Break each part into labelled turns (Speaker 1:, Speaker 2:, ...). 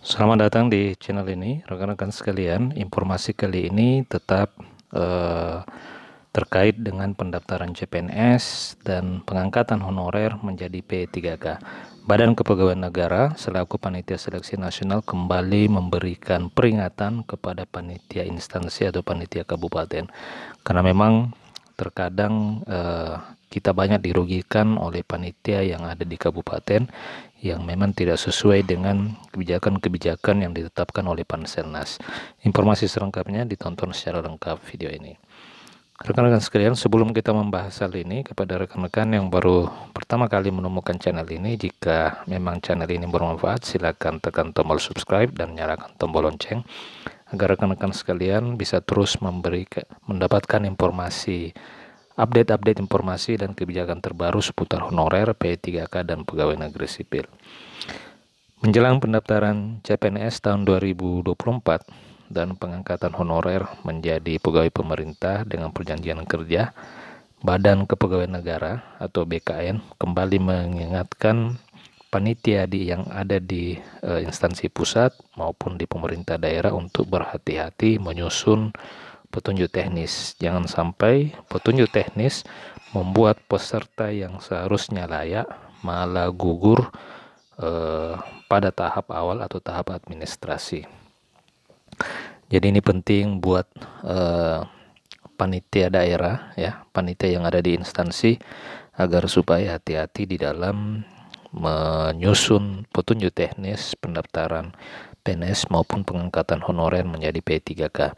Speaker 1: Selamat datang di channel ini, rekan-rekan sekalian. Informasi kali ini tetap eh, terkait dengan pendaftaran CPNS dan pengangkatan honorer menjadi P3K. Badan Kepegawaian Negara selaku Panitia Seleksi Nasional kembali memberikan peringatan kepada panitia instansi atau panitia kabupaten, karena memang terkadang kita banyak dirugikan oleh panitia yang ada di kabupaten yang memang tidak sesuai dengan kebijakan-kebijakan yang ditetapkan oleh Panselnas. Informasi selengkapnya ditonton secara lengkap video ini. Rekan-rekan sekalian, sebelum kita membahas hal ini, kepada rekan-rekan yang baru pertama kali menemukan channel ini, jika memang channel ini bermanfaat, silakan tekan tombol subscribe dan nyalakan tombol lonceng agar rekan-rekan sekalian bisa terus mendapatkan informasi, update informasi dan kebijakan terbaru seputar honorer, P3K dan pegawai negeri sipil. Menjelang pendaftaran CPNS tahun 2024 dan pengangkatan honorer menjadi pegawai pemerintah dengan perjanjian kerja, Badan Kepegawaian Negara atau BKN kembali mengingatkan panitia yang ada di instansi pusat maupun di pemerintah daerah untuk berhati-hati menyusun petunjuk teknis. Jangan sampai petunjuk teknis membuat peserta yang seharusnya layak malah gugur pada tahap awal atau tahap administrasi. Jadi ini penting buat panitia daerah, ya, panitia yang ada di instansi, agar supaya hati-hati di dalam menyusun petunjuk teknis pendaftaran PNS maupun pengangkatan honorer menjadi P3K.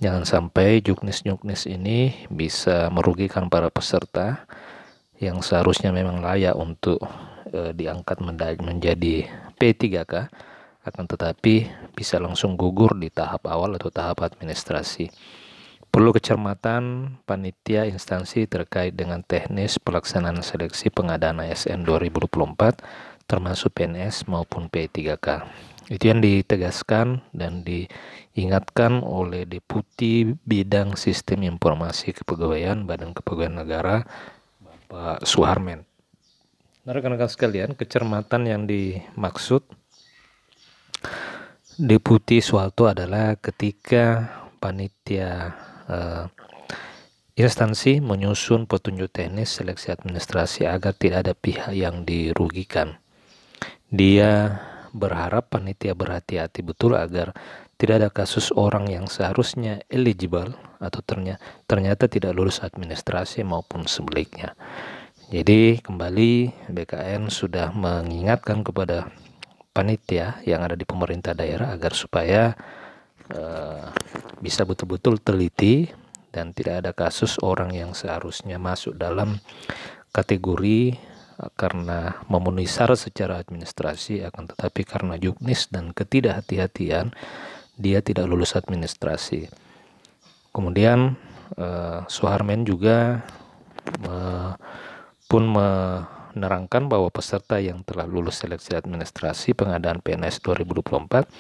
Speaker 1: Jangan sampai juknis-juknis ini bisa merugikan para peserta yang seharusnya memang layak untuk diangkat menjadi P3K, akan tetapi bisa langsung gugur di tahap awal atau tahap administrasi. Perlu kecermatan panitia instansi terkait dengan teknis pelaksanaan seleksi pengadaan ASN 2024 termasuk PNS maupun P3K. Itu yang ditegaskan dan diingatkan oleh Deputi Bidang Sistem Informasi Kepegawaian Badan Kepegawaian Negara, Bapak Suharmen. Nah, rekan-rekan sekalian, kecermatan yang dimaksud Deputi Suharto adalah ketika panitia instansi menyusun petunjuk teknis seleksi administrasi agar tidak ada pihak yang dirugikan. Dia berharap panitia berhati-hati betul agar tidak ada kasus orang yang seharusnya eligible atau ternyata tidak lulus administrasi maupun sebaliknya. Jadi kembali BKN sudah mengingatkan kepada panitia yang ada di pemerintah daerah agar supaya bisa betul-betul teliti dan tidak ada kasus orang yang seharusnya masuk dalam kategori karena memenuhi syarat secara administrasi, akan tetapi karena juknis dan ketidakhati-hatian dia tidak lulus administrasi. Kemudian Suharmen juga pun menerangkan bahwa peserta yang telah lulus seleksi administrasi pengadaan PNS 2024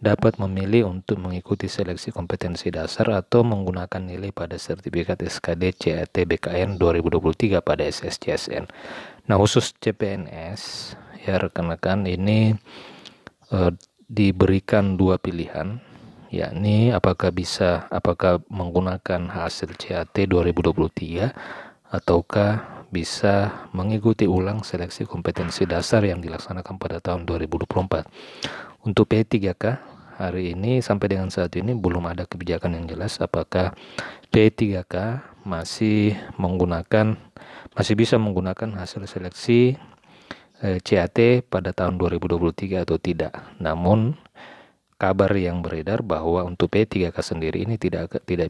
Speaker 1: dapat memilih untuk mengikuti seleksi kompetensi dasar atau menggunakan nilai pada sertifikat SKD CAT BKN 2023 pada SSCSN. Nah, khusus CPNS, ya rekan-rekan, ini diberikan dua pilihan, yakni apakah menggunakan hasil CAT 2023 ataukah bisa mengikuti ulang seleksi kompetensi dasar yang dilaksanakan pada tahun 2024. Untuk P3K hari ini sampai dengan saat ini belum ada kebijakan yang jelas apakah P3K masih bisa menggunakan hasil seleksi CAT pada tahun 2023 atau tidak. Namun kabar yang beredar bahwa untuk P3K sendiri ini tidak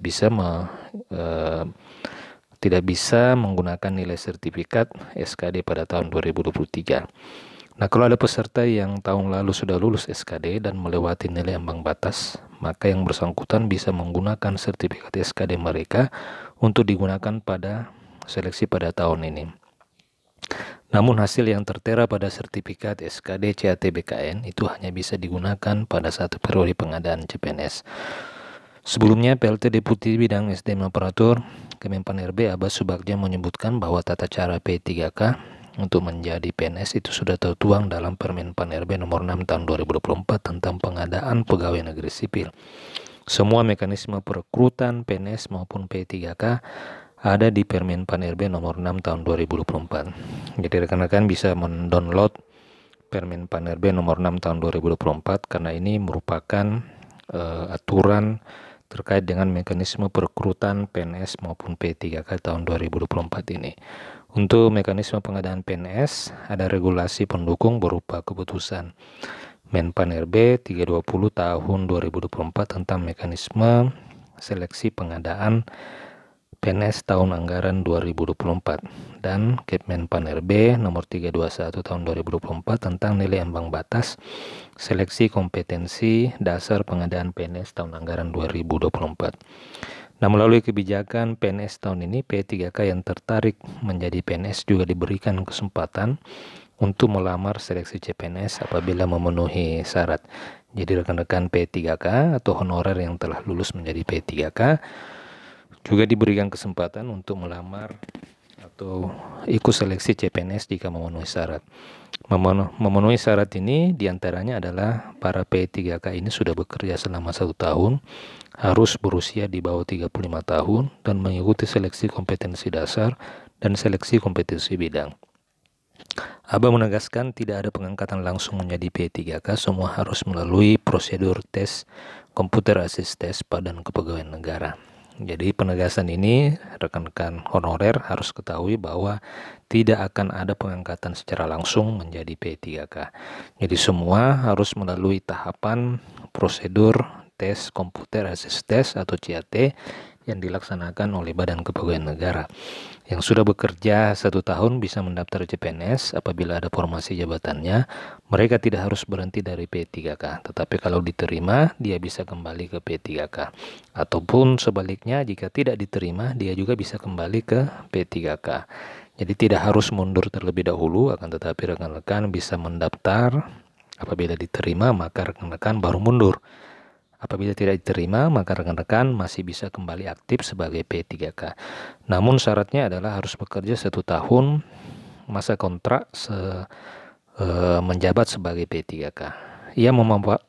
Speaker 1: bisa menggunakan nilai sertifikat SKD pada tahun 2023. Nah, kalau ada peserta yang tahun lalu sudah lulus SKD dan melewati nilai ambang batas, maka yang bersangkutan bisa menggunakan sertifikat SKD mereka untuk digunakan pada seleksi pada tahun ini. Namun hasil yang tertera pada sertifikat SKD CAT BKN itu hanya bisa digunakan pada satu periode pengadaan CPNS. Sebelumnya, PLT Deputi Bidang SDM Operator Kemenpan RB Abbas Subagja menyebutkan bahwa tata cara P3K untuk menjadi PNS itu sudah tertuang dalam Permen Pan RB nomor 6 tahun 2024 tentang pengadaan pegawai negeri sipil. Semua mekanisme perekrutan PNS maupun P3K ada di Permen Pan RB nomor 6 tahun 2024. Jadi rekan-rekan bisa mendownload Permen Pan RB nomor 6 tahun 2024 karena ini merupakan aturan terkait dengan mekanisme perekrutan PNS maupun P3K tahun 2024 ini. Untuk mekanisme pengadaan PNS, ada regulasi pendukung berupa keputusan Menpan RB 320 tahun 2024 tentang mekanisme seleksi pengadaan PNS tahun anggaran 2024 dan Kepmenpan RB nomor 321 tahun 2024 tentang nilai ambang batas seleksi kompetensi dasar pengadaan PNS tahun anggaran 2024. Nah, melalui kebijakan PNS tahun ini, P3K yang tertarik menjadi PNS juga diberikan kesempatan untuk melamar seleksi CPNS apabila memenuhi syarat. Jadi rekan-rekan P3K atau honorer yang telah lulus menjadi P3K juga diberikan kesempatan untuk melamar atau ikut seleksi CPNS jika memenuhi syarat. Memenuhi syarat ini diantaranya adalah para P3K ini sudah bekerja selama 1 tahun, harus berusia di bawah 35 tahun, dan mengikuti seleksi kompetensi dasar dan seleksi kompetensi bidang. Aba menegaskan tidak ada pengangkatan langsung menjadi P3K, semua harus melalui prosedur tes komputer assist test Badan Kepegawaian Negara. Jadi penegasan ini rekan-rekan honorer harus ketahui bahwa tidak akan ada pengangkatan secara langsung menjadi P3K. Jadi semua harus melalui tahapan prosedur tes komputer assist test atau CAT yang dilaksanakan oleh Badan Kepegawaian Negara. Yang sudah bekerja 1 tahun bisa mendaftar CPNS. Apabila ada formasi jabatannya, mereka tidak harus berhenti dari P3K, tetapi kalau diterima dia bisa kembali ke P3K, ataupun sebaliknya jika tidak diterima dia juga bisa kembali ke P3K. Jadi tidak harus mundur terlebih dahulu, akan tetapi rekan-rekan bisa mendaftar. Apabila diterima maka rekan-rekan baru mundur. Apabila tidak diterima, maka rekan-rekan masih bisa kembali aktif sebagai P3K. Namun syaratnya adalah harus bekerja 1 tahun masa kontrak menjabat sebagai P3K. Ia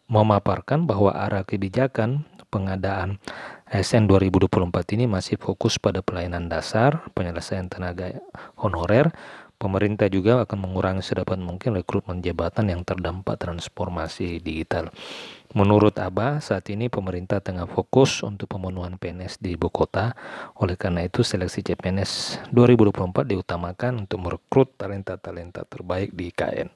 Speaker 1: memaparkan bahwa arah kebijakan pengadaan ASN 2024 ini masih fokus pada pelayanan dasar, penyelesaian tenaga honorer. Pemerintah juga akan mengurangi sedapat mungkin rekrutmen jabatan yang terdampak transformasi digital. Menurut Aba, saat ini pemerintah tengah fokus untuk pemenuhan PNS di ibu kota. Oleh karena itu, seleksi CPNS 2024 diutamakan untuk merekrut talenta-talenta terbaik di IKN.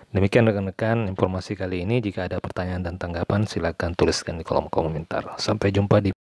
Speaker 1: Demikian rekan-rekan informasi kali ini. Jika ada pertanyaan dan tanggapan, silakan tuliskan di kolom komentar. Sampai jumpa di